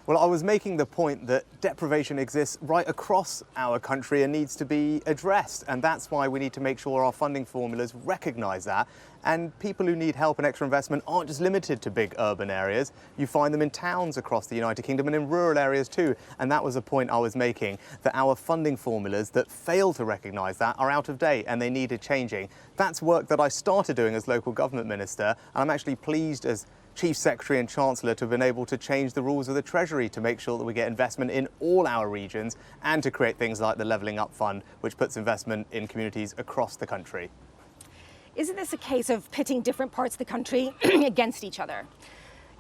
Well, I was making the point that deprivation exists right across our country and needs to be addressed. And that's why we need to make sure our funding formulas recognise that. And people who need help and extra investment aren't just limited to big urban areas. You find them in towns across the United Kingdom and in rural areas too. And that was a point I was making, that our funding formulas that fail to recognise that are out of date and they needed changing. That's work that I started doing as local government minister, and I'm actually pleased as Chief Secretary and Chancellor to have been able to change the rules of the Treasury to make sure that we get investment in all our regions and to create things like the Levelling Up Fund, which puts investment in communities across the country. Isn't this a case of pitting different parts of the country against each other?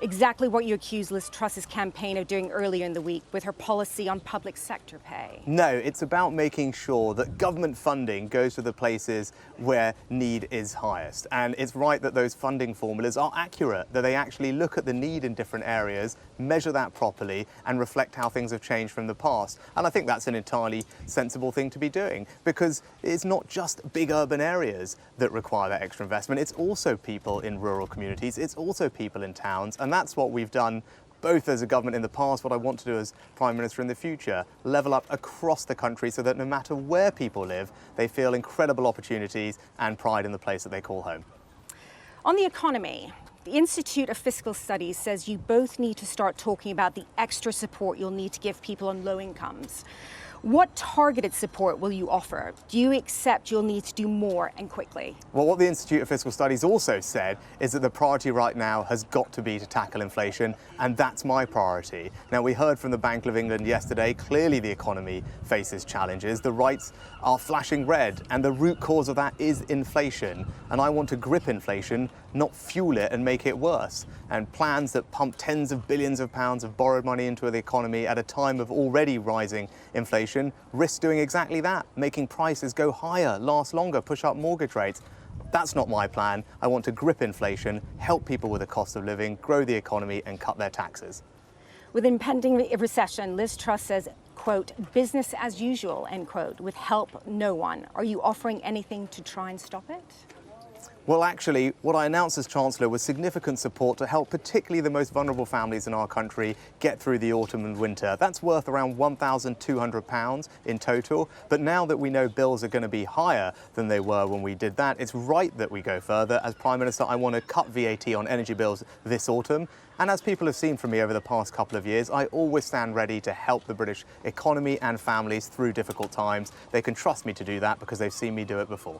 Exactly what you accused Liz Truss's campaign of doing earlier in the week with her policy on public sector pay. No, it's about making sure that government funding goes to the places where need is highest. And it's right that those funding formulas are accurate, that they actually look at the need in different areas, measure that properly, and reflect how things have changed from the past. And I think that's an entirely sensible thing to be doing, because it's not just big urban areas that require that extra investment. It's also people in rural communities. It's also people in towns. And that's what we've done both as a government in the past, what I want to do as Prime Minister in the future, level up across the country so that no matter where people live, they feel incredible opportunities and pride in the place that they call home. On the economy, the Institute of Fiscal Studies says you both need to start talking about the extra support you'll need to give people on low incomes. What targeted support will you offer? Do you accept you'll need to do more and quickly? Well, what the Institute of Fiscal Studies also said is that the priority right now has got to be to tackle inflation, and that's my priority. Now, we heard from the Bank of England yesterday, clearly the economy faces challenges. The rates are flashing red, and the root cause of that is inflation. And I want to grip inflation, not fuel it and make it worse. And plans that pump tens of billions of pounds of borrowed money into the economy at a time of already rising inflation risk doing exactly that, making prices go higher, last longer, push up mortgage rates. That's not my plan. I want to grip inflation, help people with the cost of living, grow the economy and cut their taxes. With impending recession, Liz Truss says, quote, business as usual, end quote, with help no one. Are you offering anything to try and stop it? Well, actually, what I announced as Chancellor was significant support to help particularly the most vulnerable families in our country get through the autumn and winter. That's worth around £1,200 in total. But now that we know bills are going to be higher than they were when we did that, it's right that we go further. As Prime Minister, I want to cut VAT on energy bills this autumn. And as people have seen from me over the past couple of years, I always stand ready to help the British economy and families through difficult times. They can trust me to do that because they've seen me do it before.